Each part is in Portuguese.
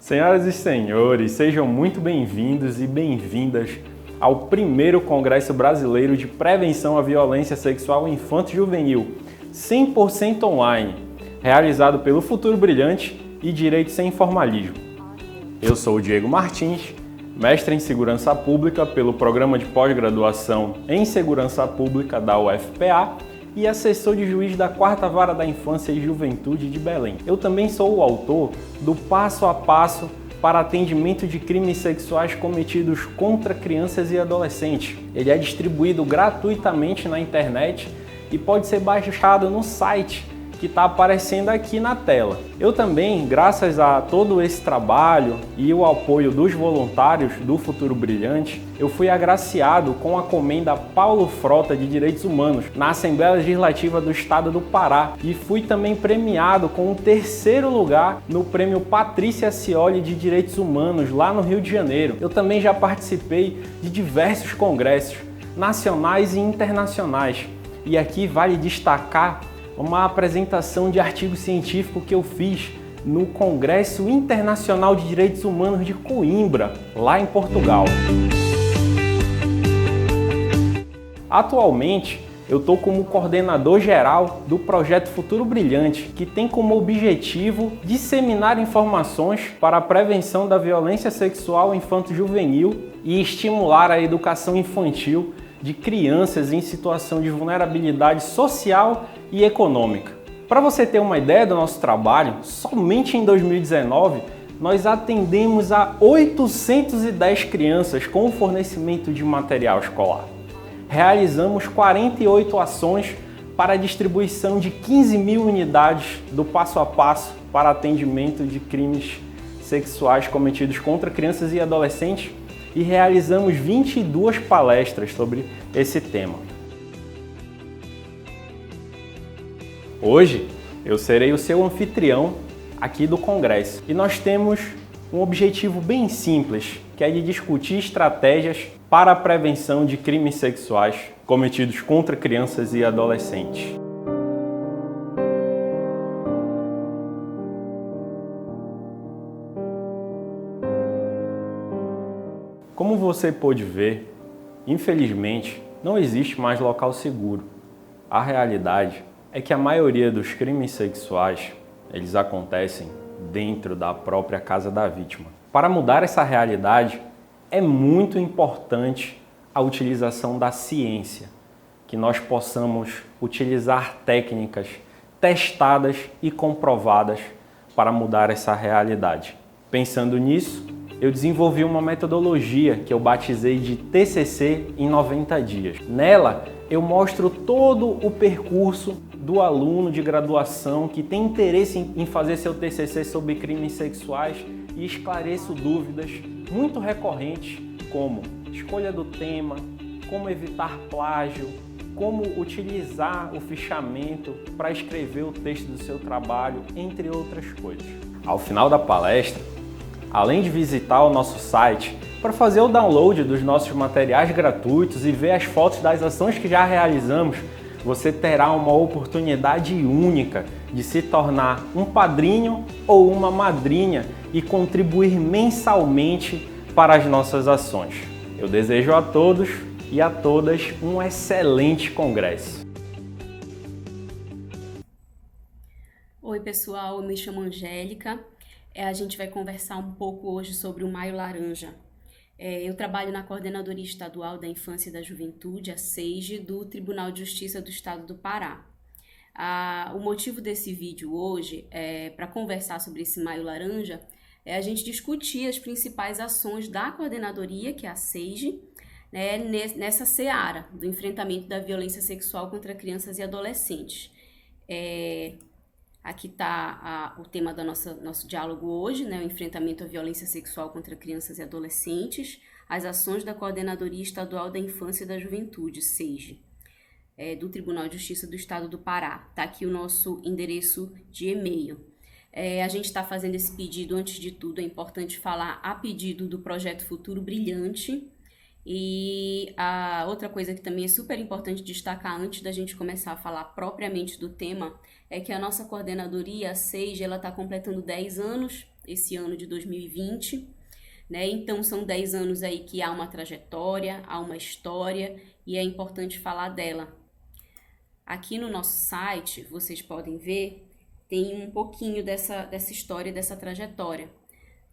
Senhoras e senhores, sejam muito bem-vindos e bem-vindas ao primeiro Congresso Brasileiro de Prevenção à Violência Sexual Infanto-Juvenil, 100% online, realizado pelo Futuro Brilhante e Direito Sem Formalismo. Eu sou o Diego Martins, mestre em Segurança Pública pelo Programa de Pós-Graduação em Segurança Pública da UFPA e assessor de juiz da 4ª Vara da Infância e Juventude de Belém. Eu também sou o autor do Passo a Passo para Atendimento de Crimes Sexuais Cometidos contra Crianças e Adolescentes. Ele é distribuído gratuitamente na internet e pode ser baixado no site que está aparecendo aqui na tela. Eu também, graças a todo esse trabalho e o apoio dos voluntários do Futuro Brilhante, eu fui agraciado com a Comenda Paulo Frota de Direitos Humanos na Assembleia Legislativa do Estado do Pará e fui também premiado com o 3º lugar no Prêmio Patrícia Cioli de Direitos Humanos lá no Rio de Janeiro. Eu também já participei de diversos congressos nacionais e internacionais e aqui vale destacar uma apresentação de artigo científico que eu fiz no Congresso Internacional de Direitos Humanos de Coimbra, lá em Portugal. Atualmente, eu estou como coordenador geral do projeto Futuro Brilhante, que tem como objetivo disseminar informações para a prevenção da violência sexual infanto-juvenil e estimular a educação infantil de crianças em situação de vulnerabilidade social e econômica. Para você ter uma ideia do nosso trabalho, somente em 2019 nós atendemos a 810 crianças com o fornecimento de material escolar. Realizamos 48 ações para a distribuição de 15 mil unidades do Passo a Passo para atendimento de crimes sexuais cometidos contra crianças e adolescentes e realizamos 22 palestras sobre esse tema. Hoje eu serei o seu anfitrião aqui do Congresso e nós temos um objetivo bem simples, que é de discutir estratégias para a prevenção de crimes sexuais cometidos contra crianças e adolescentes. Como você pôde ver, infelizmente, não existe mais local seguro. A realidade é que a maioria dos crimes sexuais, eles acontecem dentro da própria casa da vítima. Para mudar essa realidade, é muito importante a utilização da ciência, que nós possamos utilizar técnicas testadas e comprovadas para mudar essa realidade. Pensando nisso, eu desenvolvi uma metodologia que eu batizei de TCC em 90 dias. Nela, eu mostro todo o percurso do aluno de graduação que tem interesse em fazer seu TCC sobre crimes sexuais e esclareço dúvidas muito recorrentes, como escolha do tema, como evitar plágio, como utilizar o fichamento para escrever o texto do seu trabalho, entre outras coisas. Ao final da palestra, além de visitar o nosso site para fazer o download dos nossos materiais gratuitos e ver as fotos das ações que já realizamos, você terá uma oportunidade única de se tornar um padrinho ou uma madrinha e contribuir mensalmente para as nossas ações. Eu desejo a todos e a todas um excelente congresso. Oi pessoal, eu me chamo Angélica. A gente vai conversar um pouco hoje sobre o Maio Laranja. Eu trabalho na Coordenadoria Estadual da Infância e da Juventude, a SEIJE, do Tribunal de Justiça do Estado do Pará. O motivo desse vídeo hoje, para conversar sobre esse Maio Laranja, é a gente discutir as principais ações da Coordenadoria, que é a SEIJE, né, nessa seara do enfrentamento da violência sexual contra crianças e adolescentes. Aqui está o tema do nosso diálogo hoje, né, o enfrentamento à violência sexual contra crianças e adolescentes, as ações da Coordenadoria Estadual da Infância e da Juventude, SEIJE, do Tribunal de Justiça do Estado do Pará. Está aqui o nosso endereço de e-mail. A gente está fazendo esse pedido, antes de tudo, é importante falar a pedido do Projeto Futuro Brilhante. E a outra coisa que também é super importante destacar antes da gente começar a falar propriamente do tema é que a nossa coordenadoria, a SEIJE, ela está completando 10 anos, esse ano de 2020, né? Então são 10 anos aí que há uma trajetória, há uma história e é importante falar dela. Aqui no nosso site, vocês podem ver, tem um pouquinho dessa história, dessa trajetória,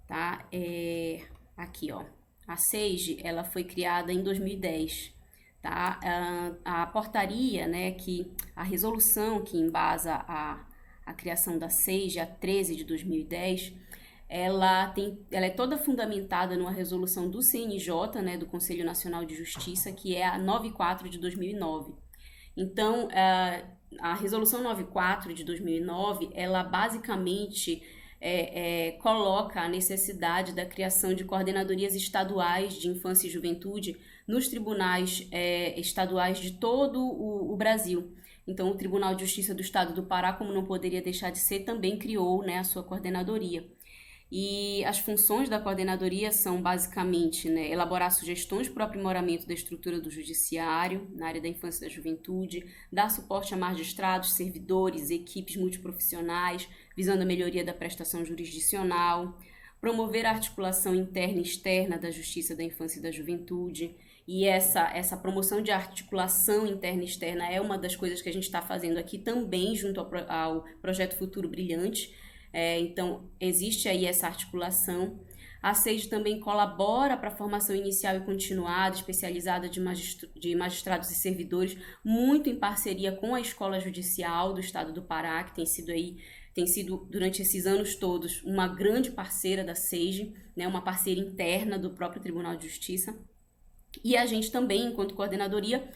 tá? Aqui, ó, a SEIGE, ela foi criada em 2010, tá? A portaria, né, a resolução que embasa a criação da SEIGE, a 13 de 2010, ela é toda fundamentada numa resolução do CNJ, né, do Conselho Nacional de Justiça, que é a 94 de 2009. Então, a resolução 94 de 2009, ela basicamente coloca a necessidade da criação de coordenadorias estaduais de infância e juventude nos tribunais estaduais de todo o Brasil. Então, o Tribunal de Justiça do Estado do Pará, como não poderia deixar de ser, também criou, né, a sua coordenadoria. E as funções da coordenadoria são basicamente, né, elaborar sugestões para o aprimoramento da estrutura do judiciário na área da infância e da juventude, dar suporte a magistrados, servidores, equipes multiprofissionais, visando a melhoria da prestação jurisdicional, promover a articulação interna e externa da justiça da infância e da juventude. E essa promoção de articulação interna e externa é uma das coisas que a gente está fazendo aqui também junto ao Projeto Futuro Brilhante. Então, existe aí essa articulação. A SEIGE também colabora para a formação inicial e continuada, especializada de magistrados e servidores, muito em parceria com a Escola Judicial do Estado do Pará, que tem sido durante esses anos todos uma grande parceira da SEIGE, né, uma parceira interna do próprio Tribunal de Justiça. E a gente também, enquanto coordenadoria,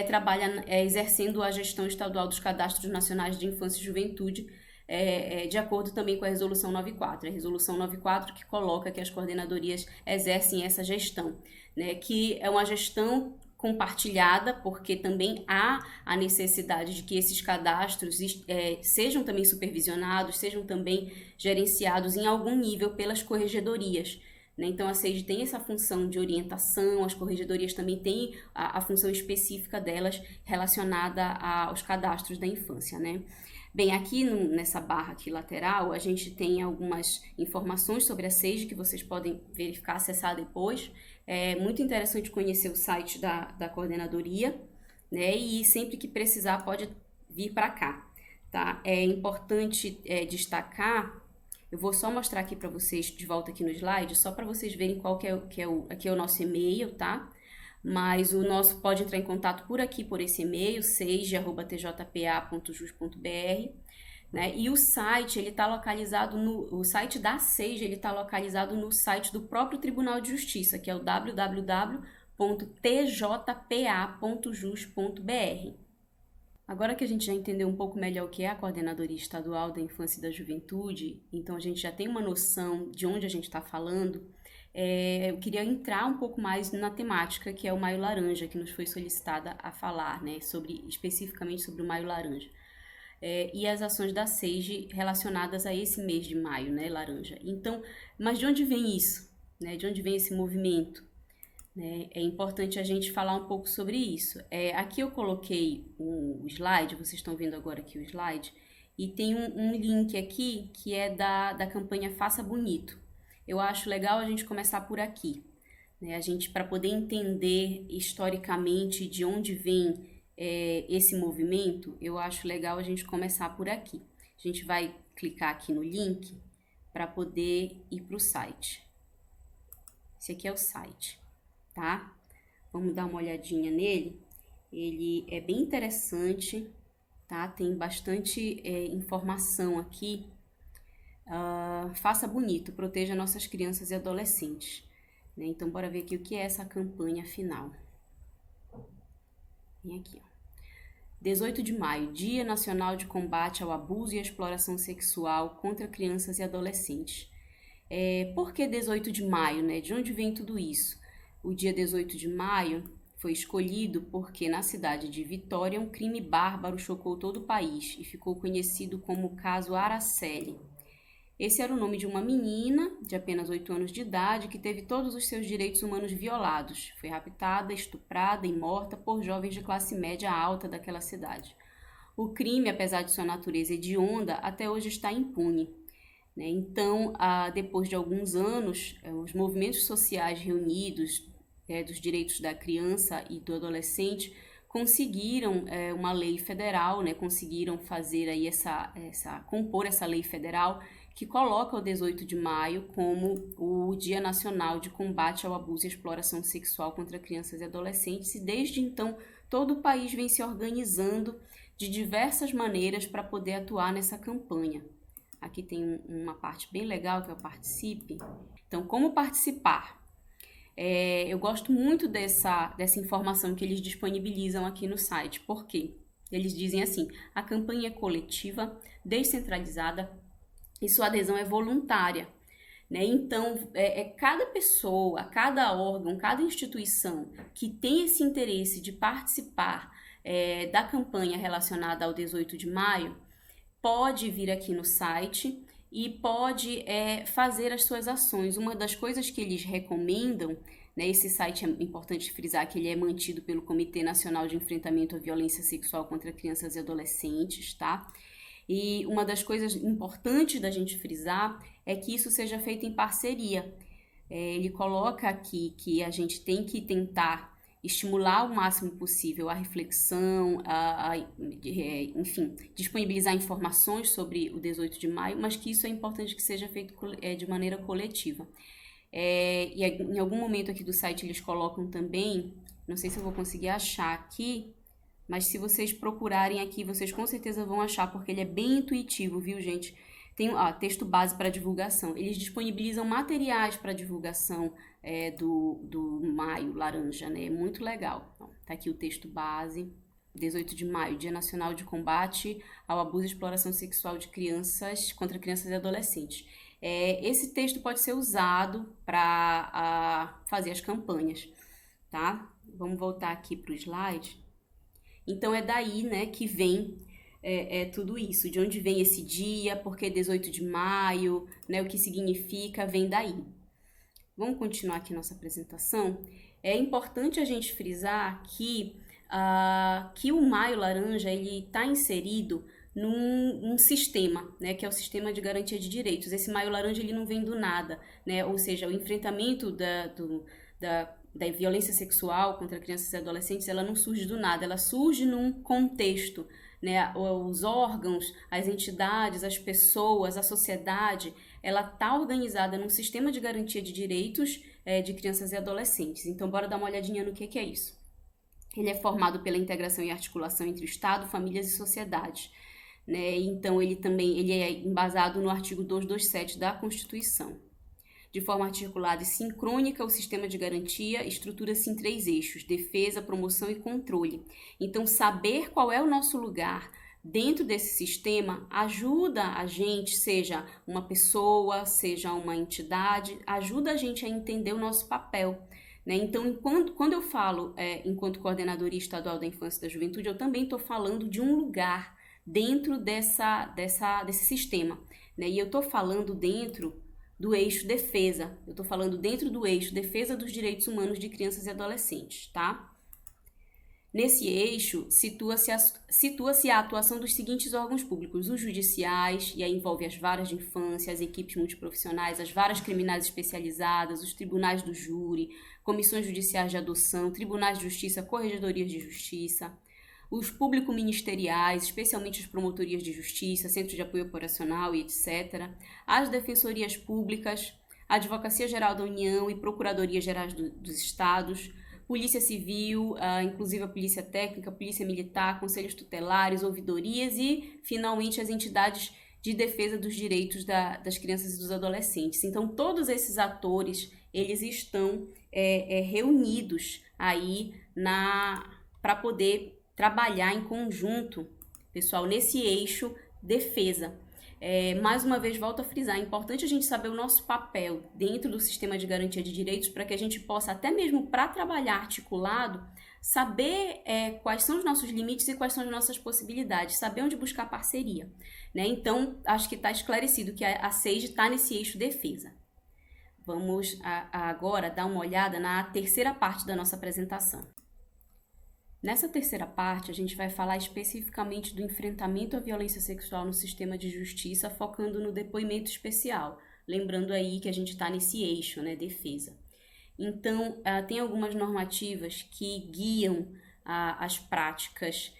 trabalha exercendo a gestão estadual dos cadastros nacionais de infância e juventude, de acordo também com a Resolução 94. A Resolução 94 que coloca que as coordenadorias exercem essa gestão, né, que é uma gestão compartilhada, porque também há a necessidade de que esses cadastros sejam também supervisionados, sejam também gerenciados em algum nível pelas corregedorias. Então, a SEIGE tem essa função de orientação, as corregedorias também têm a função específica delas relacionada aos cadastros da infância, né? Bem, aqui nessa barra aqui lateral, a gente tem algumas informações sobre a SEIGE que vocês podem verificar, acessar depois. É muito interessante conhecer o site da coordenadoria, né? E sempre que precisar pode vir para cá, tá? É importante destacar. Eu vou só mostrar aqui para vocês, de volta aqui no slide, só para vocês verem qual aqui é o nosso e-mail, tá? Mas o nosso pode entrar em contato por aqui, por esse e-mail, seige@tjpa.jus.br, né? E o site, ele está localizado o site da SEIGE, ele está localizado no site do próprio Tribunal de Justiça, que é o www.tjpa.jus.br. Agora que a gente já entendeu um pouco melhor o que é a Coordenadoria Estadual da Infância e da Juventude, então a gente já tem uma noção de onde a gente está falando, eu queria entrar um pouco mais na temática que é o Maio Laranja, que nos foi solicitada a falar, né, especificamente sobre o Maio Laranja. E as ações da SEIGE relacionadas a esse mês de maio, né, laranja. Então, mas de onde vem isso? Né? De onde vem esse movimento? É importante a gente falar um pouco sobre isso. Aqui eu coloquei o slide, vocês estão vendo agora aqui o slide, e tem um link aqui que é da campanha Faça Bonito. Eu acho legal a gente começar por aqui, né? Para poder entender historicamente de onde vem esse movimento, eu acho legal a gente começar por aqui. A gente vai clicar aqui no link para poder ir para o site. Esse aqui é o site. Tá? Vamos dar uma olhadinha nele. Ele é bem interessante, tá? Tem bastante informação aqui. Faça bonito, proteja nossas crianças e adolescentes, né? Então, bora ver aqui o que é essa campanha final. Vem aqui, ó. 18 de maio, Dia Nacional de Combate ao Abuso e à Exploração Sexual contra Crianças e Adolescentes. Por que 18 de maio, né? De onde vem tudo isso? O dia 18 de maio foi escolhido porque na cidade de Vitória um crime bárbaro chocou todo o país e ficou conhecido como o caso Araceli. Esse era o nome de uma menina de apenas 8 anos de idade que teve todos os seus direitos humanos violados. Foi raptada, estuprada e morta por jovens de classe média alta daquela cidade. O crime, apesar de sua natureza hedionda, até hoje está impune. né? Então, depois de alguns anos, os movimentos sociais reunidos dos direitos da criança e do adolescente conseguiram uma lei federal, né? Conseguiram fazer aí compor essa lei federal que coloca o 18 de maio como o Dia Nacional de Combate ao Abuso e Exploração Sexual contra Crianças e Adolescentes, e desde então todo o país vem se organizando de diversas maneiras para poder atuar nessa campanha. Aqui tem uma parte bem legal que é o Participe. Então, como participar? Eu gosto muito dessa informação que eles disponibilizam aqui no site. Por quê? Eles dizem assim: a campanha é coletiva, descentralizada e sua adesão é voluntária, né? Então, cada pessoa, cada órgão, cada instituição que tem esse interesse de participar da campanha relacionada ao 18 de maio pode vir aqui no site e pode fazer as suas ações. Uma das coisas que eles recomendam, né, esse site é importante frisar que ele é mantido pelo Comitê Nacional de Enfrentamento à Violência Sexual contra Crianças e Adolescentes, tá? E uma das coisas importantes da gente frisar é que isso seja feito em parceria. Ele coloca aqui que a gente tem que tentar estimular o máximo possível a reflexão, enfim, disponibilizar informações sobre o 18 de maio, mas que isso é importante que seja feito de maneira coletiva. E em algum momento aqui do site eles colocam também, não sei se eu vou conseguir achar aqui, mas se vocês procurarem aqui, vocês com certeza vão achar, porque ele é bem intuitivo, viu, gente? Tem texto base para divulgação. Eles disponibilizam materiais para divulgação do Maio Laranja, né? É muito legal. Então, tá aqui o texto base. 18 de maio, Dia Nacional de Combate ao Abuso e Exploração Sexual de Crianças contra Crianças e Adolescentes. Esse texto pode ser usado para fazer as campanhas, tá? Vamos voltar aqui para o slide. Então, é daí, né, que vem tudo isso. De onde vem esse dia, por que 18 de maio, né, o que significa, vem daí. Vamos continuar aqui nossa apresentação. É importante a gente frisar que o Maio Laranja está inserido num sistema, né, que é o Sistema de Garantia de Direitos. Esse Maio Laranja ele não vem do nada, né, ou seja, o enfrentamento da violência sexual contra crianças e adolescentes, ela não surge do nada, ela surge num contexto, né? Os órgãos, as entidades, as pessoas, a sociedade, ela está organizada num sistema de garantia de direitos de crianças e adolescentes. Então, bora dar uma olhadinha no que é isso. Ele é formado pela integração e articulação entre o Estado, famílias e sociedade, né? Então, ele é embasado no artigo 227 da Constituição. De forma articulada e sincrônica, o sistema de garantia estrutura-se em 3 eixos: defesa, promoção e controle. Então, saber qual é o nosso lugar dentro desse sistema ajuda a gente, seja uma pessoa, seja uma entidade, ajuda a gente a entender o nosso papel, né? Então, quando eu falo enquanto coordenadoria estadual da infância e da juventude, eu também estou falando de um lugar dentro desse sistema, né? E eu estou falando dentro do eixo defesa. Eu estou falando dentro do eixo defesa dos direitos humanos de crianças e adolescentes, tá? Nesse eixo, situa-se a atuação dos seguintes órgãos públicos: os judiciais, e aí envolve as varas de infância, as equipes multiprofissionais, as varas criminais especializadas, os tribunais do júri, comissões judiciais de adoção, tribunais de justiça, corregedorias de justiça, os público-ministeriais, especialmente as promotorias de justiça, centros de apoio operacional e etc., as defensorias públicas, a Advocacia Geral da União e Procuradorias Gerais dos Estados, Polícia Civil, inclusive a Polícia Técnica, Polícia Militar, Conselhos Tutelares, ouvidorias e, finalmente, as entidades de defesa dos direitos das crianças e dos adolescentes. Então, todos esses atores, eles estão reunidos aí para poder trabalhar em conjunto, pessoal, nesse eixo defesa. Mais uma vez, volto a frisar, é importante a gente saber o nosso papel dentro do sistema de garantia de direitos para que a gente possa, até mesmo para trabalhar articulado, saber quais são os nossos limites e quais são as nossas possibilidades, saber onde buscar parceria, né? Então, acho que está esclarecido que a SEIJ está nesse eixo defesa. Vamos agora dar uma olhada na terceira parte da nossa apresentação. Nessa terceira parte, a gente vai falar especificamente do enfrentamento à violência sexual no sistema de justiça, focando no depoimento especial. Lembrando aí que a gente está nesse eixo, né, defesa. Então, tem algumas normativas que guiam as práticas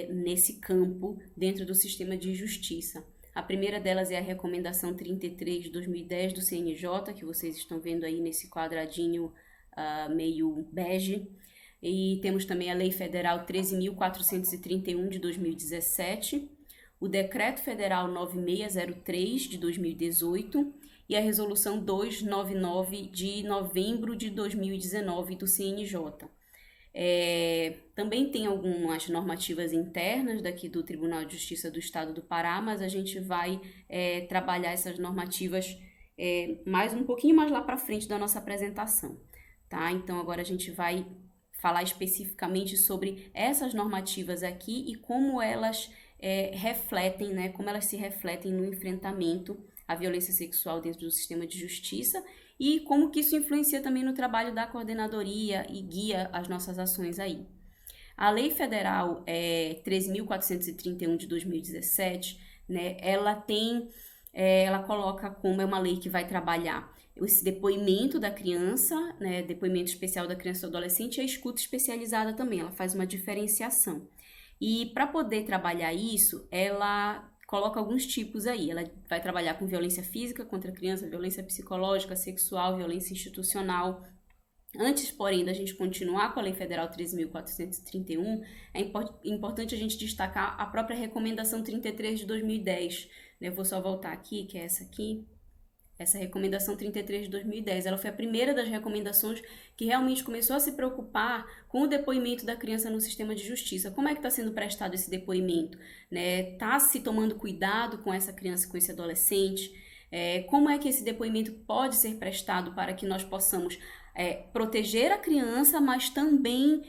nesse campo dentro do sistema de justiça. A primeira delas é a Recomendação 33 de 2010 do CNJ, que vocês estão vendo aí nesse quadradinho meio bege. E temos também a Lei Federal 13.431 de 2017, o Decreto Federal 9603 de 2018 e a Resolução 299 de novembro de 2019 do CNJ. Também tem algumas normativas internas daqui do Tribunal de Justiça do Estado do Pará, mas a gente vai trabalhar essas normativas um pouquinho mais lá para frente da nossa apresentação, tá? Então agora a gente vai falar especificamente sobre essas normativas aqui e como elas refletem, né, como elas se refletem no enfrentamento à violência sexual dentro do sistema de justiça e como que isso influencia também no trabalho da coordenadoria e guia as nossas ações aí. A Lei Federal 13.431 de 2017, né, ela coloca como é uma lei que vai trabalhar esse depoimento da criança, né, depoimento especial da criança e do adolescente, e a escuta especializada também, ela faz uma diferenciação. E para poder trabalhar isso, ela coloca alguns tipos aí. Ela vai trabalhar com violência física contra a criança, violência psicológica, sexual, violência institucional. Antes, porém, da gente continuar com a Lei Federal 13.431, é importante a gente destacar a própria Recomendação 33 de 2010. Eu vou só voltar aqui, que é essa aqui. Essa Recomendação 33 de 2010, ela foi a primeira das recomendações que realmente começou a se preocupar com o depoimento da criança no sistema de justiça. Como é que está sendo prestado esse depoimento? Está se tomando cuidado com essa criança, com esse adolescente? Como é que esse depoimento pode ser prestado para que nós possamos proteger a criança, mas também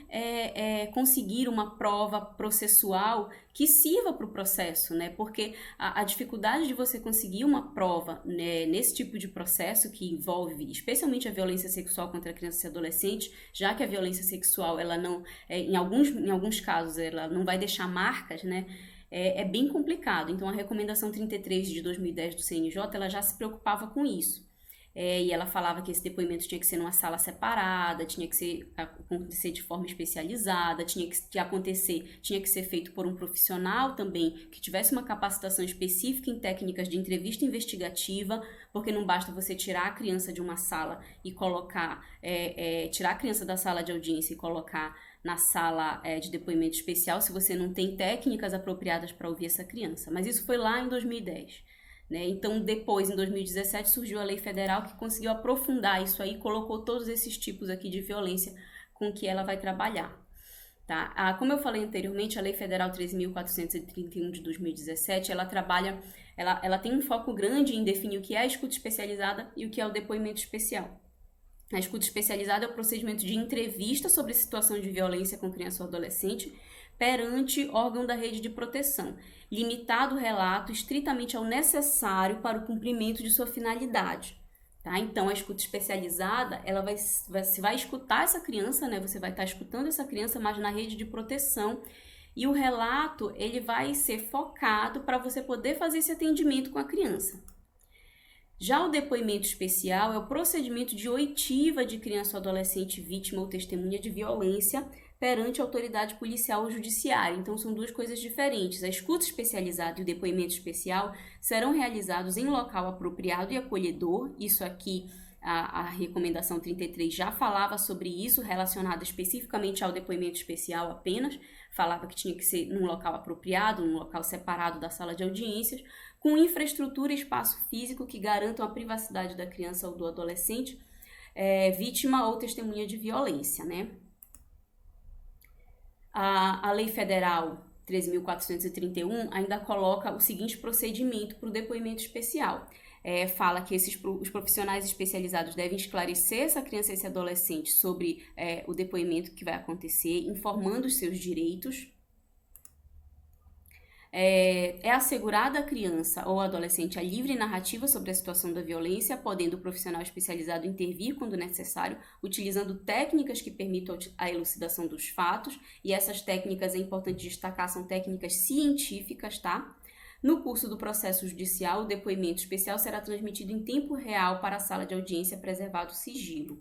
conseguir uma prova processual que sirva para o processo, né? Porque a dificuldade de você conseguir uma prova, né, nesse tipo de processo que envolve especialmente a violência sexual contra a criança e adolescente, já que a violência sexual, ela não, em alguns casos, ela não vai deixar marcas, né? É bem complicado. Então, a Recomendação 33 de 2010 do CNJ, ela já se preocupava com isso. E ela falava que esse depoimento tinha que ser numa sala separada, tinha que acontecer de forma especializada, tinha que ser feito por um profissional também que tivesse uma capacitação específica em técnicas de entrevista investigativa, porque não basta você tirar a criança de uma sala e colocar, tirar a criança da sala de audiência e colocar na sala de depoimento especial se você não tem técnicas apropriadas para ouvir essa criança. Mas isso foi lá em 2010. Né? Então, depois, em 2017, surgiu a Lei Federal que conseguiu aprofundar isso aí, colocou todos esses tipos aqui de violência com que ela vai trabalhar. Tá? Como eu falei anteriormente, a Lei Federal 13.431 de 2017, ela tem um foco grande em definir o que é a escuta especializada e o que é o depoimento especial. A escuta especializada é o procedimento de entrevista sobre situação de violência com criança ou adolescente perante órgão da rede de proteção, limitado o relato estritamente ao necessário para o cumprimento de sua finalidade. Tá? Então, a escuta especializada, você vai escutar essa criança, né? Você vai estar escutando essa criança, mas na rede de proteção, e o relato ele vai ser focado para você poder fazer esse atendimento com a criança. Já o depoimento especial é o procedimento de oitiva de criança ou adolescente vítima ou testemunha de violência perante a autoridade policial ou judiciária. Então, são duas coisas diferentes. A escuta especializada e o depoimento especial serão realizados em local apropriado e acolhedor. Isso aqui, a Recomendação 33 já falava sobre isso, relacionado especificamente ao depoimento especial apenas. Falava que tinha que ser num local apropriado, num local separado da sala de audiências, com infraestrutura e espaço físico que garantam a privacidade da criança ou do adolescente, vítima ou testemunha de violência, né? A Lei Federal 13.431 ainda coloca o seguinte procedimento para o depoimento especial. Fala que os profissionais especializados devem esclarecer essa criança e esse adolescente sobre o depoimento que vai acontecer, informando os seus direitos. É assegurada à criança ou adolescente a livre narrativa sobre a situação da violência, podendo o profissional especializado intervir quando necessário, utilizando técnicas que permitam a elucidação dos fatos, e essas técnicas, é importante destacar, são técnicas científicas, tá? No curso do processo judicial, o depoimento especial será transmitido em tempo real para a sala de audiência, preservado o sigilo.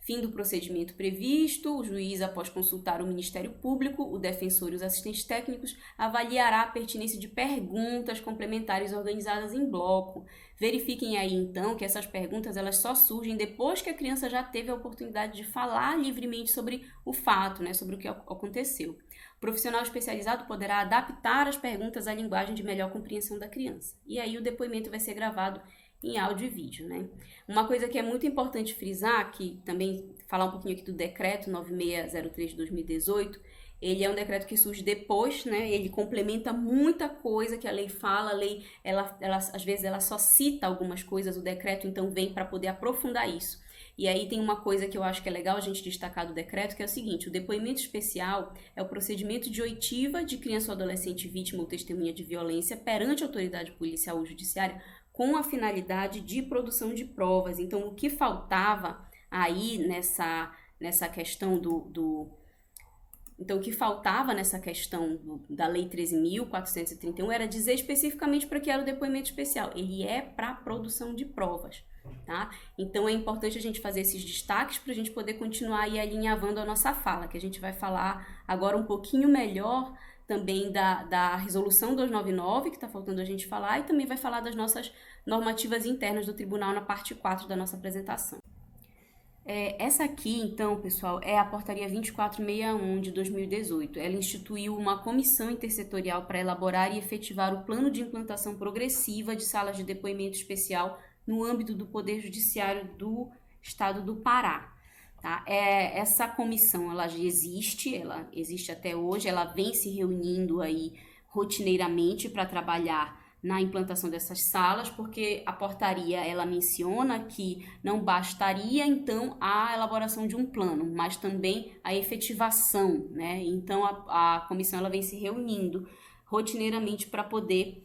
Fim do procedimento previsto, o juiz, após consultar o Ministério Público, o defensor e os assistentes técnicos, avaliará a pertinência de perguntas complementares organizadas em bloco. Verifiquem aí, então, que essas perguntas elas só surgem depois que a criança já teve a oportunidade de falar livremente sobre o fato, né, sobre o que aconteceu. O profissional especializado poderá adaptar as perguntas à linguagem de melhor compreensão da criança. E aí o depoimento vai ser gravado em áudio e vídeo, né? Uma coisa que é muito importante frisar, que também falar um pouquinho aqui do decreto 9603 de 2018, ele é um decreto que surge depois, né? Ele complementa muita coisa que a lei fala, a lei, ela às vezes ela só cita algumas coisas, o decreto então vem para poder aprofundar isso. E aí tem uma coisa que eu acho que é legal a gente destacar do decreto, que é o seguinte: o depoimento especial é o procedimento de oitiva de criança ou adolescente vítima ou testemunha de violência perante a autoridade policial ou judiciária, com a finalidade de produção de provas. Então, o que faltava aí nessa questão Então, o que faltava nessa questão da Lei 13.431 era dizer especificamente para que era o depoimento especial. Ele é para produção de provas, tá? Então, é importante a gente fazer esses destaques para a gente poder continuar aí alinhavando a nossa fala, que a gente vai falar agora um pouquinho melhor também da Resolução 299, que está faltando a gente falar, e também vai falar das nossas normativas internas do Tribunal na parte 4 da nossa apresentação. Essa aqui, então, pessoal, é a Portaria 2461 de 2018. Ela instituiu uma comissão intersetorial para elaborar e efetivar o plano de implantação progressiva de salas de depoimento especial no âmbito do Poder Judiciário do Estado do Pará. Tá? Essa comissão ela existe até hoje, ela vem se reunindo aí rotineiramente para trabalhar na implantação dessas salas, porque a portaria ela menciona que não bastaria então a elaboração de um plano, mas também a efetivação, né? Então a comissão ela vem se reunindo rotineiramente para poder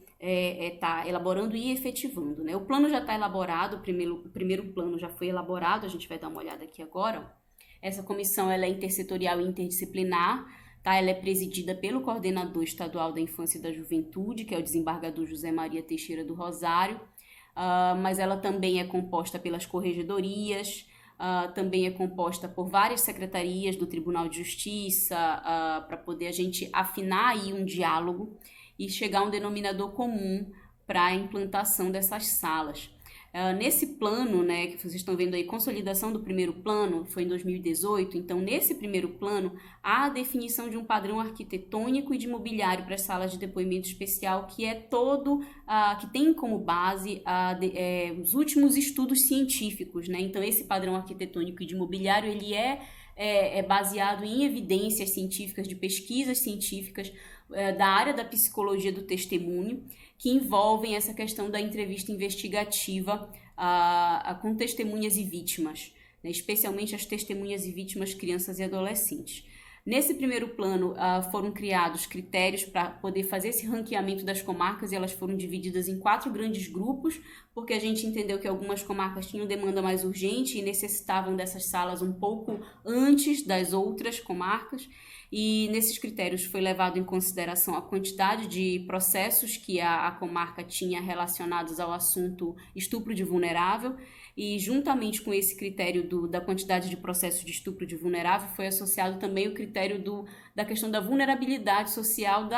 tá elaborando e efetivando, né? O plano já está elaborado, o primeiro plano já foi elaborado, a gente vai dar uma olhada aqui agora. Essa comissão ela é intersetorial e interdisciplinar, tá? Ela é presidida pelo coordenador estadual da Infância e da Juventude, que é o desembargador José Maria Teixeira do Rosário, mas ela também é composta pelas corregedorias, também é composta por várias secretarias do Tribunal de Justiça, para poder a gente afinar aí um diálogo e chegar a um denominador comum para a implantação dessas salas. Nesse plano, né, que vocês estão vendo aí, consolidação do primeiro plano, foi em 2018, então nesse primeiro plano há a definição de um padrão arquitetônico e de mobiliário para as salas de depoimento especial, que é que tem como base os últimos estudos científicos, né? Então esse padrão arquitetônico e de mobiliário, ele é baseado em evidências científicas, de pesquisas científicas da área da psicologia do testemunho, que envolvem essa questão da entrevista investigativa com testemunhas e vítimas, né? Especialmente as testemunhas e vítimas, crianças e adolescentes. Nesse primeiro plano, foram criados critérios para poder fazer esse ranqueamento das comarcas, e elas foram divididas em 4 grandes grupos, porque a gente entendeu que algumas comarcas tinham demanda mais urgente e necessitavam dessas salas um pouco antes das outras comarcas. E nesses critérios foi levado em consideração a quantidade de processos que a comarca tinha relacionados ao assunto estupro de vulnerável, e juntamente com esse critério da quantidade de processos de estupro de vulnerável foi associado também o critério da questão da vulnerabilidade social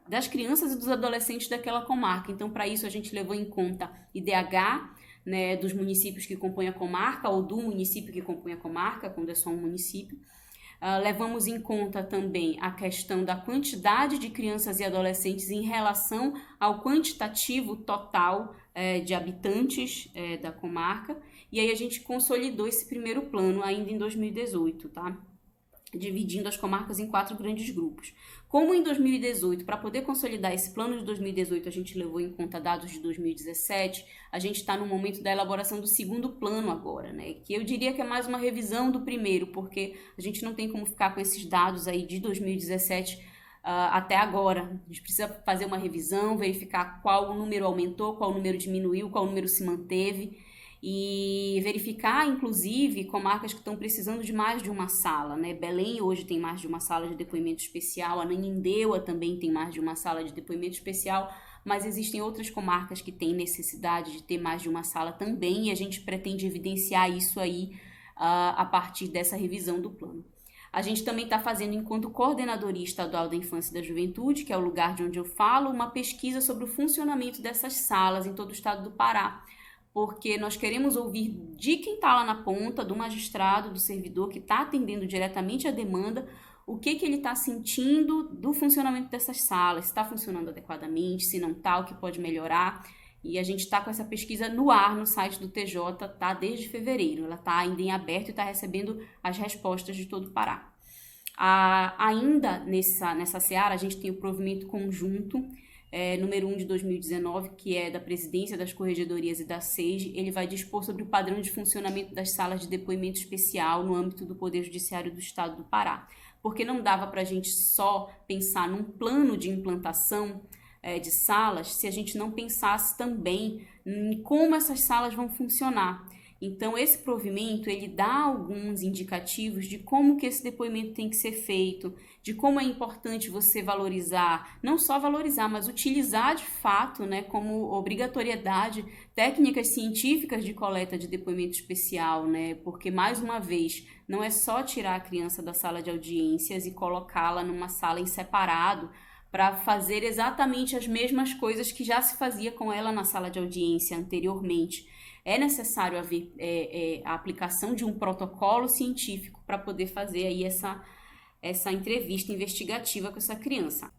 das crianças e dos adolescentes daquela comarca. Então, para isso, a gente levou em conta IDH, né, dos municípios que compõem a comarca, ou do município que compõe a comarca, quando é só um município. Levamos em conta também a questão da quantidade de crianças e adolescentes em relação ao quantitativo total de habitantes da comarca, e aí a gente consolidou esse primeiro plano ainda em 2018, tá? Dividindo as comarcas em 4 grandes grupos. Como em 2018, para poder consolidar esse plano de 2018, a gente levou em conta dados de 2017, a gente está no momento da elaboração do segundo plano agora, né? Que eu diria que é mais uma revisão do primeiro, porque a gente não tem como ficar com esses dados aí de 2017 até agora. A gente precisa fazer uma revisão, verificar qual número aumentou, qual número diminuiu, qual número se manteve e verificar, inclusive, comarcas que estão precisando de mais de uma sala, né? Belém hoje tem mais de uma sala de depoimento especial, Ananindeua também tem mais de uma sala de depoimento especial, mas existem outras comarcas que têm necessidade de ter mais de uma sala também, e a gente pretende evidenciar isso aí a partir dessa revisão do plano. A gente também está fazendo, enquanto Coordenadoria Estadual da Infância e da Juventude, que é o lugar de onde eu falo, uma pesquisa sobre o funcionamento dessas salas em todo o estado do Pará, porque nós queremos ouvir de quem está lá na ponta, do magistrado, do servidor que está atendendo diretamente a demanda, o que ele está sentindo do funcionamento dessas salas, se está funcionando adequadamente, se não está, o que pode melhorar. E a gente está com essa pesquisa no ar no site do TJ, tá desde fevereiro. Ela está ainda em aberto e está recebendo as respostas de todo o Pará. Ainda nessa seara, a gente tem o provimento conjunto, número 1 de 2019, que é da Presidência das Corregedorias e da SEIG. Ele vai dispor sobre o padrão de funcionamento das salas de depoimento especial no âmbito do Poder Judiciário do Estado do Pará. Porque não dava para a gente só pensar num plano de implantação de salas se a gente não pensasse também em como essas salas vão funcionar. Então, esse provimento, ele dá alguns indicativos de como que esse depoimento tem que ser feito, de como é importante você valorizar, não só valorizar, mas utilizar de fato, né, como obrigatoriedade, técnicas científicas de coleta de depoimento especial, né, porque, mais uma vez, não é só tirar a criança da sala de audiências e colocá-la numa sala em separado, para fazer exatamente as mesmas coisas que já se fazia com ela na sala de audiência anteriormente. É necessário haver a aplicação de um protocolo científico para poder fazer aí essa entrevista investigativa com essa criança.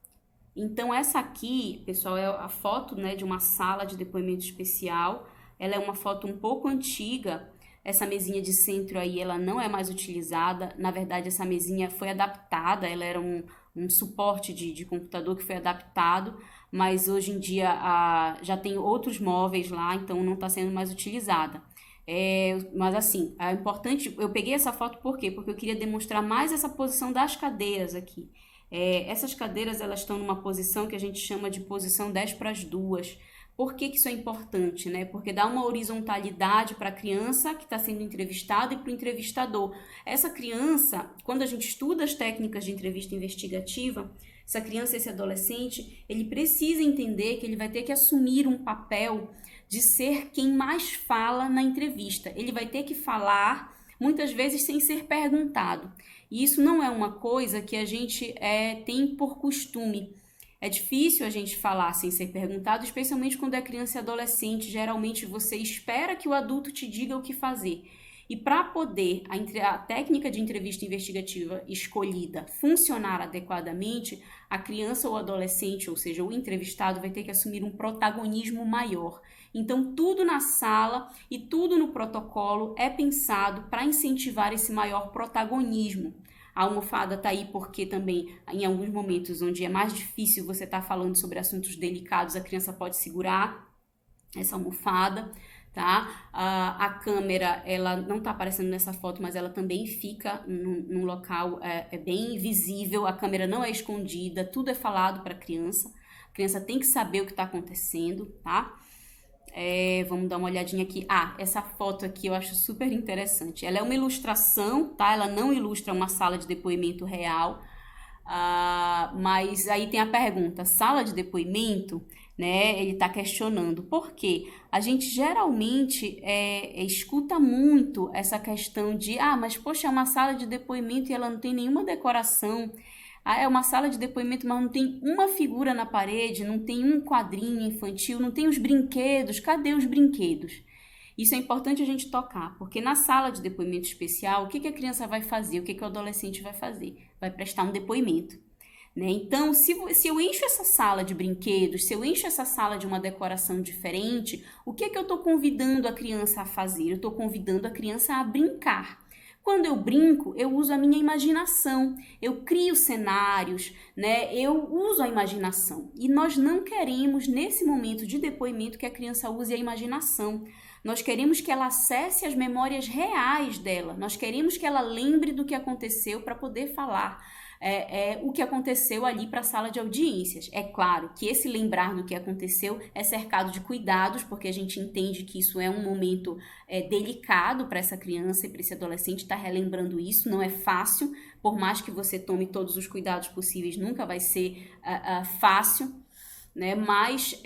Então, essa aqui, pessoal, é a foto, né, de uma sala de depoimento especial. Ela é uma foto um pouco antiga. Essa mesinha de centro aí, ela não é mais utilizada. Na verdade, essa mesinha foi adaptada, ela era um suporte de computador que foi adaptado, mas hoje em dia já tem outros móveis lá, então não está sendo mais utilizada. Mas assim, é importante, eu peguei essa foto por quê? Porque eu queria demonstrar mais essa posição das cadeiras aqui. Essas cadeiras, elas estão numa posição que a gente chama de posição 10:2. Por que isso é importante, né? Porque dá uma horizontalidade para a criança que está sendo entrevistada e para o entrevistador. Essa criança, quando a gente estuda as técnicas de entrevista investigativa, essa criança, esse adolescente, ele precisa entender que ele vai ter que assumir um papel de ser quem mais fala na entrevista. Ele vai ter que falar, muitas vezes, sem ser perguntado. E isso não é uma coisa que a gente tem por costume. É difícil a gente falar sem ser perguntado, especialmente quando é criança e adolescente. Geralmente você espera que o adulto te diga o que fazer. E para poder a técnica de entrevista investigativa escolhida funcionar adequadamente, a criança ou adolescente, ou seja, o entrevistado, vai ter que assumir um protagonismo maior. Então, tudo na sala e tudo no protocolo é pensado para incentivar esse maior protagonismo. A almofada está aí porque também, em alguns momentos onde é mais difícil você estar falando sobre assuntos delicados, a criança pode segurar essa almofada, tá? A câmera, ela não está aparecendo nessa foto, mas ela também fica num local bem visível, a câmera não é escondida, tudo é falado para a criança tem que saber o que está acontecendo, tá? Vamos dar uma olhadinha aqui. Essa foto aqui eu acho super interessante. Ela é uma ilustração, tá? Ela não ilustra uma sala de depoimento real, mas aí tem a pergunta, sala de depoimento, né? Ele está questionando. Por quê? A gente geralmente escuta muito essa questão de, mas poxa, é uma sala de depoimento e ela não tem nenhuma decoração. É uma sala de depoimento, mas não tem uma figura na parede, não tem um quadrinho infantil, não tem os brinquedos. Cadê os brinquedos? Isso é importante a gente tocar, porque na sala de depoimento especial, o que a criança vai fazer? O que o adolescente vai fazer? Vai prestar um depoimento, né? Então, se eu encho essa sala de brinquedos, se eu encho essa sala de uma decoração diferente, o que eu estou convidando a criança a fazer? Eu estou convidando a criança a brincar. Quando eu brinco, eu uso a minha imaginação, eu crio cenários, né? Eu uso a imaginação. E nós não queremos, nesse momento de depoimento, que a criança use a imaginação. Nós queremos que ela acesse as memórias reais dela. Nós queremos que ela lembre do que aconteceu para poder falar. o que aconteceu ali para a sala de audiências. É claro que esse lembrar do que aconteceu é cercado de cuidados, porque a gente entende que isso é um momento delicado para essa criança e para esse adolescente estar relembrando isso, não é fácil, por mais que você tome todos os cuidados possíveis, nunca vai ser fácil, né? Mas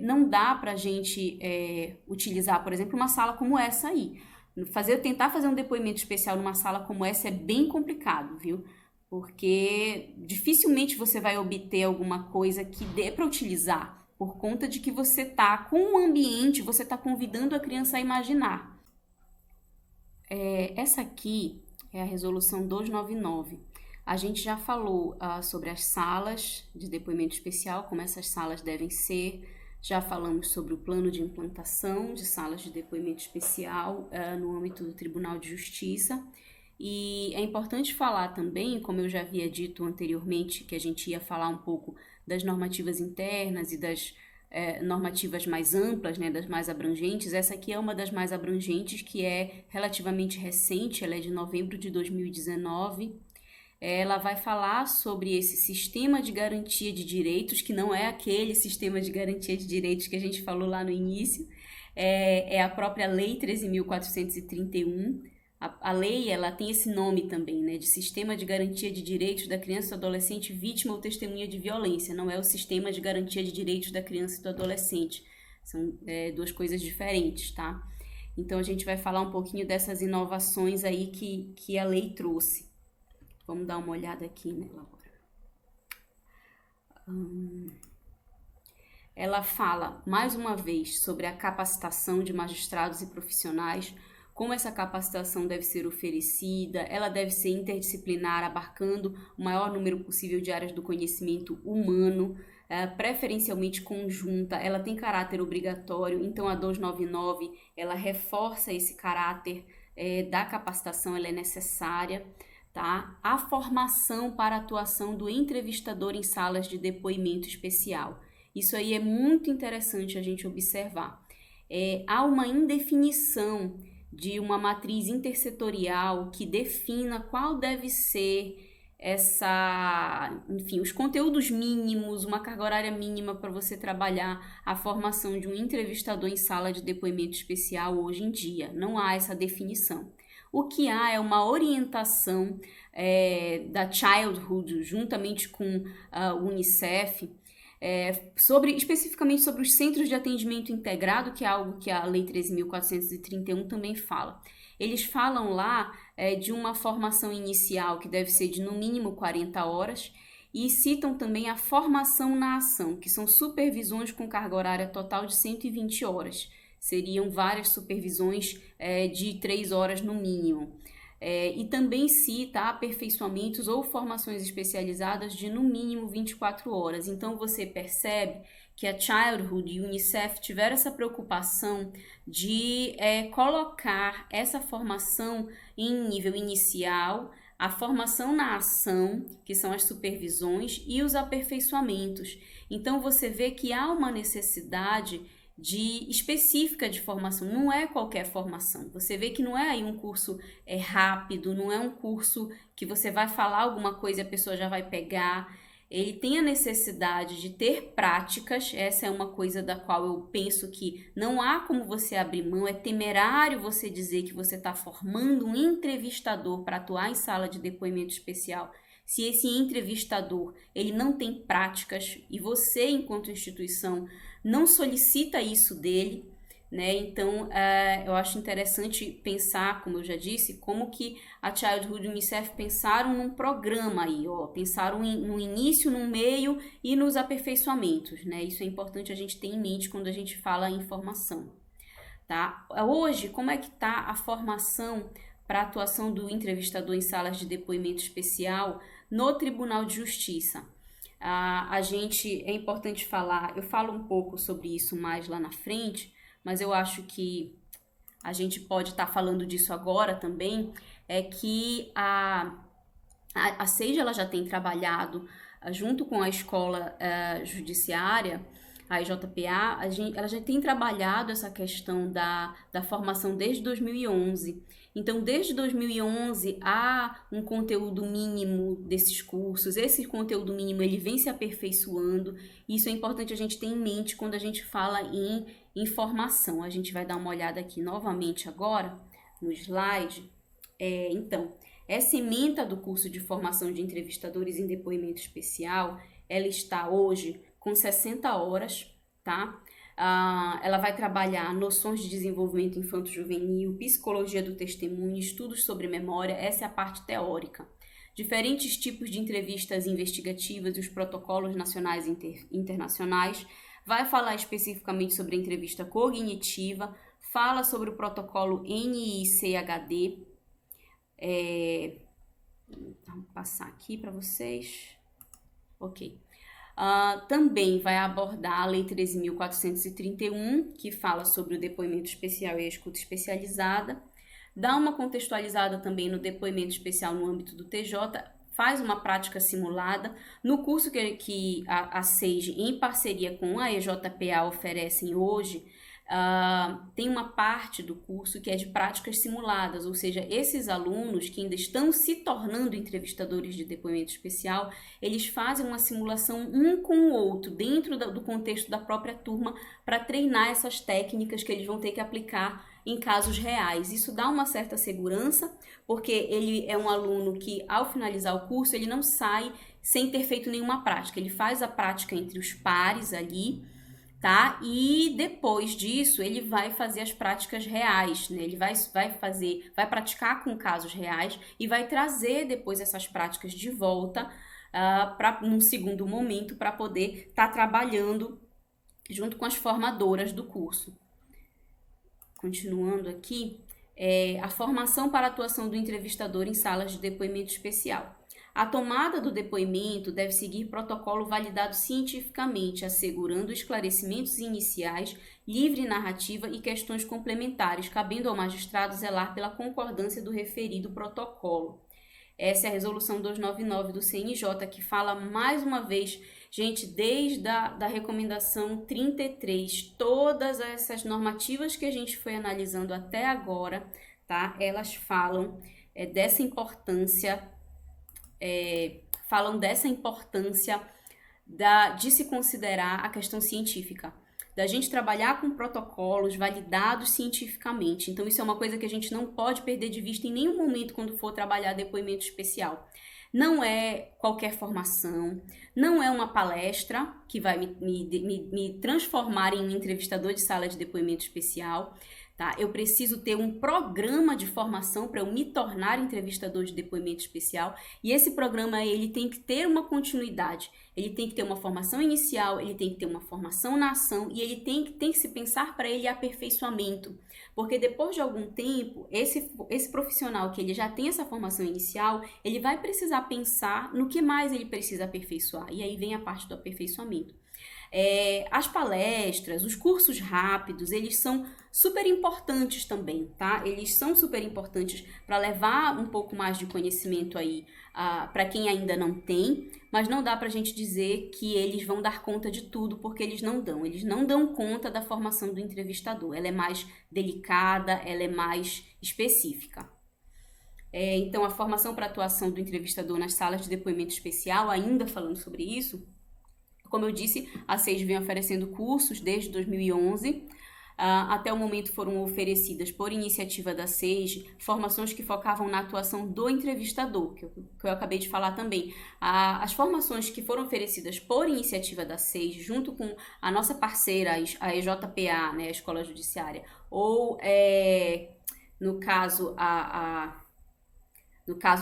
não dá para a gente utilizar, por exemplo, uma sala como essa aí. Tentar fazer um depoimento especial numa sala como essa é bem complicado, viu? Porque dificilmente você vai obter alguma coisa que dê para utilizar, por conta de que você está com o ambiente, você está convidando a criança a imaginar. Essa aqui é a resolução 299. A gente já falou sobre as salas de depoimento especial, como essas salas devem ser. Já falamos sobre o plano de implantação de salas de depoimento especial no âmbito do Tribunal de Justiça. E é importante falar também, como eu já havia dito anteriormente, que a gente ia falar um pouco das normativas internas e das normativas mais amplas, né, das mais abrangentes. Essa aqui é uma das mais abrangentes, que é relativamente recente, ela é de novembro de 2019. Ela vai falar sobre esse sistema de garantia de direitos, que não é aquele sistema de garantia de direitos que a gente falou lá no início, é a própria Lei 13.431. A lei, ela tem esse nome também, né, de Sistema de Garantia de Direitos da Criança e do Adolescente Vítima ou Testemunha de Violência, não é o Sistema de Garantia de Direitos da Criança e do Adolescente, são duas coisas diferentes, tá? Então a gente vai falar um pouquinho dessas inovações aí que a lei trouxe. Vamos dar uma olhada aqui nela agora. Ela fala, mais uma vez, sobre a capacitação de magistrados e profissionais, como essa capacitação deve ser oferecida, ela deve ser interdisciplinar, abarcando o maior número possível de áreas do conhecimento humano, preferencialmente conjunta, ela tem caráter obrigatório, então a 299, ela reforça esse caráter da capacitação, ela é necessária. Tá? A formação para a atuação do entrevistador em salas de depoimento especial. Isso aí é muito interessante a gente observar. Há uma indefinição de uma matriz intersetorial que defina qual deve ser os conteúdos mínimos, uma carga horária mínima para você trabalhar a formação de um entrevistador em sala de depoimento especial hoje em dia. Não há essa definição. O que há é uma orientação da Childhood, juntamente com o UNICEF, especificamente sobre os centros de atendimento integrado, que é algo que a Lei 13.431 também fala. Eles falam lá de uma formação inicial que deve ser de no mínimo 40 horas e citam também a formação na ação, que são supervisões com carga horária total de 120 horas. Seriam várias supervisões de 3 horas no mínimo. E também cita aperfeiçoamentos ou formações especializadas de no mínimo 24 horas. Então você percebe que a Childhood e o UNICEF tiveram essa preocupação de colocar essa formação em nível inicial, a formação na ação, que são as supervisões, e os aperfeiçoamentos. Então você vê que há uma necessidade específica de formação, não é qualquer formação. Você vê que não é aí um curso rápido, não é um curso que você vai falar alguma coisa e a pessoa já vai pegar. Ele tem a necessidade de ter práticas, essa é uma coisa da qual eu penso que não há como você abrir mão, é temerário você dizer que você está formando um entrevistador para atuar em sala de depoimento especial, se esse entrevistador ele não tem práticas e você, enquanto instituição, não solicita isso dele, né? Então, eu acho interessante pensar, como eu já disse, como que a Childhood e o UNICEF pensaram num programa aí, pensaram no início, no meio e nos aperfeiçoamentos, né? Isso é importante a gente ter em mente quando a gente fala em formação, tá? Hoje, como é que está a formação para a atuação do entrevistador em salas de depoimento especial no Tribunal de Justiça? É importante falar, eu falo um pouco sobre isso mais lá na frente, mas eu acho que a gente pode estar falando disso agora também, é que a SEIJA ela já tem trabalhado junto com a escola judiciária a EJPA, ela já tem trabalhado essa questão da formação desde 2011. Então, desde 2011, há um conteúdo mínimo desses cursos. Esse conteúdo mínimo ele vem se aperfeiçoando. E isso é importante a gente ter em mente quando a gente fala em formação. A gente vai dar uma olhada aqui novamente agora no slide. Então, essa ementa do curso de formação de entrevistadores em depoimento especial, ela está hoje com 60 horas, tá? Ela vai trabalhar noções de desenvolvimento infanto-juvenil, psicologia do testemunho, estudos sobre memória, essa é a parte teórica. Diferentes tipos de entrevistas investigativas e os protocolos nacionais e internacionais. Vai falar especificamente sobre a entrevista cognitiva, fala sobre o protocolo NICHD. Vou passar aqui para vocês. Ok. Também vai abordar a Lei 13.431, que fala sobre o depoimento especial e a escuta especializada. Dá uma contextualizada também no depoimento especial no âmbito do TJ, faz uma prática simulada. No curso que a SEIG, em parceria com a EJPA, oferecem hoje, tem uma parte do curso que é de práticas simuladas, ou seja, esses alunos que ainda estão se tornando entrevistadores de depoimento especial, eles fazem uma simulação um com o outro, dentro do contexto da própria turma, para treinar essas técnicas que eles vão ter que aplicar em casos reais. Isso dá uma certa segurança, porque ele é um aluno que, ao finalizar o curso, ele não sai sem ter feito nenhuma prática, ele faz a prática entre os pares ali, tá? E depois disso ele vai fazer as práticas reais, né? Ele vai praticar com casos reais e vai trazer depois essas práticas de volta num segundo momento para poder estar trabalhando junto com as formadoras do curso. Continuando aqui, a formação para a atuação do entrevistador em salas de depoimento especial. A tomada do depoimento deve seguir protocolo validado cientificamente, assegurando esclarecimentos iniciais, livre narrativa e questões complementares, cabendo ao magistrado zelar pela concordância do referido protocolo. Essa é a resolução 299 do CNJ, que fala mais uma vez, gente, desde a recomendação 33, todas essas normativas que a gente foi analisando até agora, tá? Elas falam dessa importância de se considerar a questão científica, da gente trabalhar com protocolos validados cientificamente. Então, isso é uma coisa que a gente não pode perder de vista em nenhum momento quando for trabalhar depoimento especial. Não é qualquer formação, não é uma palestra que vai me transformar em um entrevistador de sala de depoimento especial. Tá? Eu preciso ter um programa de formação para eu me tornar entrevistador de depoimento especial, e esse programa ele tem que ter uma continuidade, ele tem que ter uma formação inicial, ele tem que ter uma formação na ação e ele tem que se pensar para ele aperfeiçoamento, porque depois de algum tempo, esse profissional que ele já tem essa formação inicial, ele vai precisar pensar no que mais ele precisa aperfeiçoar, e aí vem a parte do aperfeiçoamento. As palestras, os cursos rápidos, eles são super importantes também, tá? Eles são super importantes para levar um pouco mais de conhecimento aí para quem ainda não tem, mas não dá para a gente dizer que eles vão dar conta de tudo, porque eles não dão conta da formação do entrevistador, ela é mais delicada, ela é mais específica. Então, a formação para atuação do entrevistador nas salas de depoimento especial, ainda falando sobre isso, como eu disse, a SEIG vem oferecendo cursos desde 2011. Até o momento foram oferecidas, por iniciativa da SEIG, formações que focavam na atuação do entrevistador, que eu acabei de falar também. As formações que foram oferecidas por iniciativa da SEIG, junto com a nossa parceira, a EJPA, né, a Escola Judiciária, ou, no caso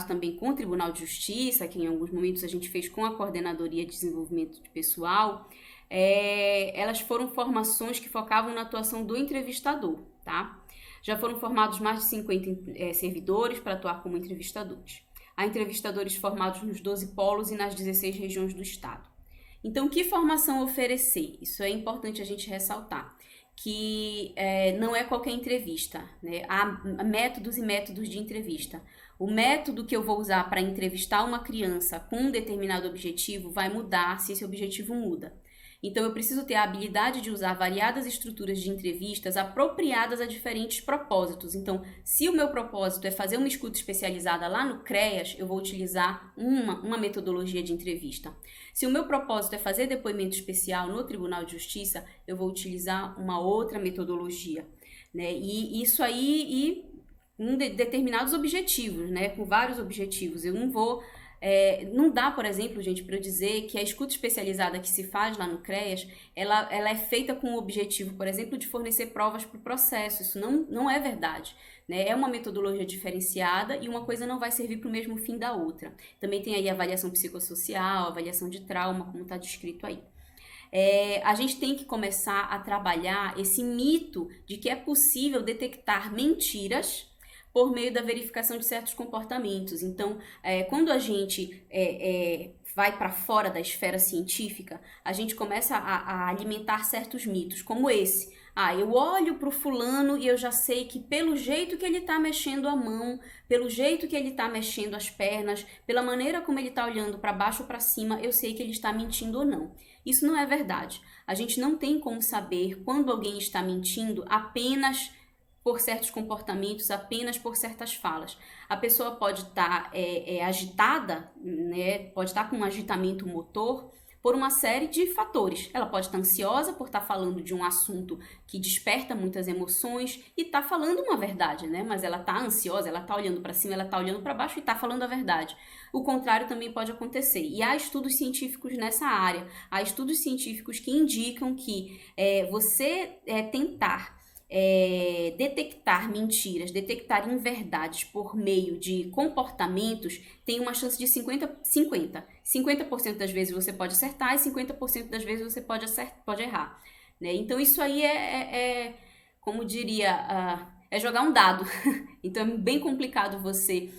também com o Tribunal de Justiça, que em alguns momentos a gente fez com a Coordenadoria de Desenvolvimento de Pessoal, elas foram formações que focavam na atuação do entrevistador, tá? Já foram formados mais de 50 servidores para atuar como entrevistadores. Há entrevistadores formados nos 12 polos e nas 16 regiões do estado. Então, que formação oferecer? Isso é importante a gente ressaltar, que não é qualquer entrevista, né? Há métodos e métodos de entrevista. O método que eu vou usar para entrevistar uma criança com um determinado objetivo vai mudar se esse objetivo muda. Então, eu preciso ter a habilidade de usar variadas estruturas de entrevistas apropriadas a diferentes propósitos. Então, se o meu propósito é fazer uma escuta especializada lá no CREAS, eu vou utilizar uma metodologia de entrevista. Se o meu propósito é fazer depoimento especial no Tribunal de Justiça, eu vou utilizar uma outra metodologia, né? E isso aí determinados objetivos, né? Com vários objetivos. Eu não vou... não dá, por exemplo, gente, para eu dizer que a escuta especializada que se faz lá no CREAS, ela é feita com o objetivo, por exemplo, de fornecer provas para o processo. Isso não é verdade, né? É uma metodologia diferenciada e uma coisa não vai servir para o mesmo fim da outra. Também tem aí a avaliação psicossocial, avaliação de trauma, como está descrito aí. A gente tem que começar a trabalhar esse mito de que é possível detectar mentiras por meio da verificação de certos comportamentos. Então, quando a gente vai para fora da esfera científica, a gente começa a alimentar certos mitos, como esse. Eu olho para o fulano e eu já sei que pelo jeito que ele está mexendo a mão, pelo jeito que ele está mexendo as pernas, pela maneira como ele está olhando para baixo ou para cima, eu sei que ele está mentindo ou não. Isso não é verdade. A gente não tem como saber quando alguém está mentindo apenas por certos comportamentos, apenas por certas falas. A pessoa pode estar agitada, né? Pode estar com um agitamento motor por uma série de fatores. Ela pode estar ansiosa por estar falando de um assunto que desperta muitas emoções e está falando uma verdade, né? Mas ela está ansiosa, ela está olhando para cima, ela está olhando para baixo e está falando a verdade. O contrário também pode acontecer. E há estudos científicos nessa área. Há estudos científicos que indicam que você tentar detectar mentiras, detectar inverdades por meio de comportamentos tem uma chance de 50%. 50% das vezes você pode acertar e 50% das vezes você pode errar, né? Então isso aí como diria, é jogar um dado. Então é bem complicado você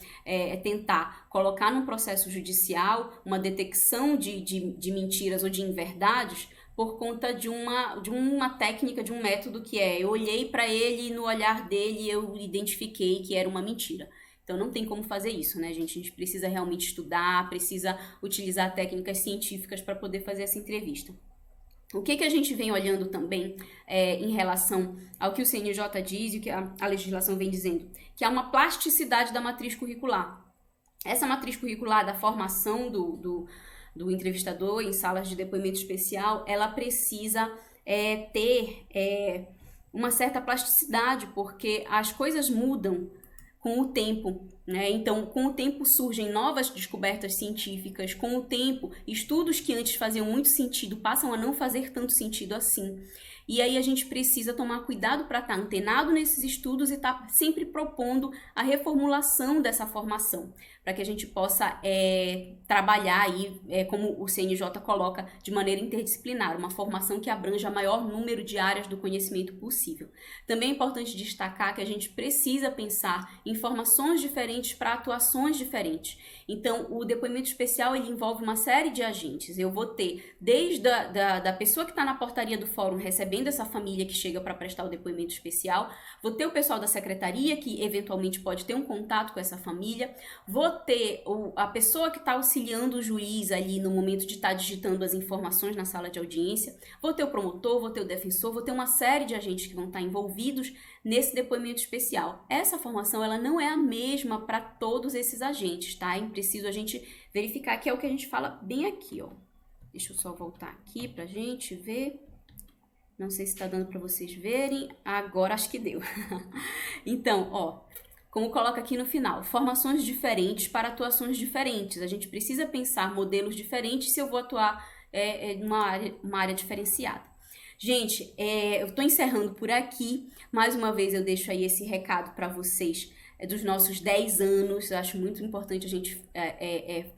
tentar colocar num processo judicial uma detecção de mentiras ou de inverdades por conta de uma técnica, de um método que eu olhei para ele e no olhar dele eu identifiquei que era uma mentira. Então não tem como fazer isso, né, gente? A gente precisa realmente estudar, precisa utilizar técnicas científicas para poder fazer essa entrevista. O que a gente vem olhando também em relação ao que o CNJ diz e o que a legislação vem dizendo? Que há uma plasticidade da matriz curricular. Essa matriz curricular da formação do entrevistador em salas de depoimento especial, ela precisa ter uma certa plasticidade, porque as coisas mudam com o tempo, né? Então, com o tempo surgem novas descobertas científicas, com o tempo, estudos que antes faziam muito sentido passam a não fazer tanto sentido assim. E aí a gente precisa tomar cuidado para estar antenado nesses estudos e estar sempre propondo a reformulação dessa formação, para que a gente possa trabalhar aí, como o CNJ coloca, de maneira interdisciplinar, uma formação que abranja o maior número de áreas do conhecimento possível. Também é importante destacar que a gente precisa pensar em formações diferentes para atuações diferentes. Então, o depoimento especial ele envolve uma série de agentes. Eu vou ter desde da pessoa que está na portaria do fórum recebendo essa família que chega para prestar o depoimento especial, vou ter o pessoal da secretaria que eventualmente pode ter um contato com essa família, vou ter a pessoa que está auxiliando o juiz ali no momento de estar digitando as informações na sala de audiência, vou ter o promotor, vou ter o defensor, vou ter uma série de agentes que vão estar envolvidos nesse depoimento especial. Essa formação ela não é a mesma para todos esses agentes, tá? É preciso a gente verificar que é o que a gente fala bem aqui, ó. Deixa eu só voltar aqui pra gente ver. Não sei se tá dando para vocês verem. Agora acho que deu. Então, ó, como coloca aqui no final, formações diferentes para atuações diferentes. A gente precisa pensar modelos diferentes se eu vou atuar numa área diferenciada. Gente, eu tô encerrando por aqui. Mais uma vez eu deixo aí esse recado para vocês dos nossos 10 anos. Eu acho muito importante a gente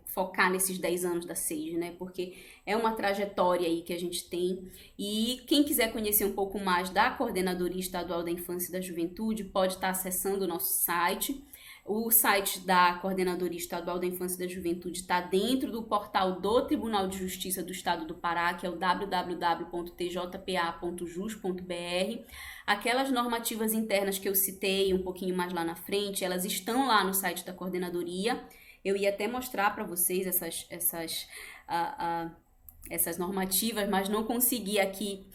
focar nesses 10 anos da SAGE, né? Porque é uma trajetória aí que a gente tem. E quem quiser conhecer um pouco mais da Coordenadoria Estadual da Infância e da Juventude pode estar acessando o nosso site. O site da Coordenadoria Estadual da Infância e da Juventude está dentro do portal do Tribunal de Justiça do Estado do Pará, que é o www.tjpa.jus.br. Aquelas normativas internas que eu citei um pouquinho mais lá na frente, elas estão lá no site da Coordenadoria. Eu ia até mostrar para vocês essas essas normativas, mas não consegui aqui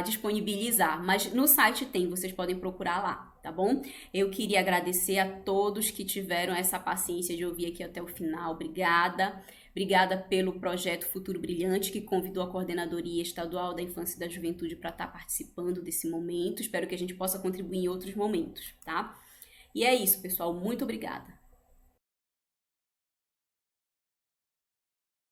disponibilizar. Mas no site tem, vocês podem procurar lá, tá bom? Eu queria agradecer a todos que tiveram essa paciência de ouvir aqui até o final. Obrigada. Obrigada pelo projeto Futuro Brilhante, que convidou a Coordenadoria Estadual da Infância e da Juventude para estar participando desse momento. Espero que a gente possa contribuir em outros momentos, tá? E é isso, pessoal. Muito obrigada.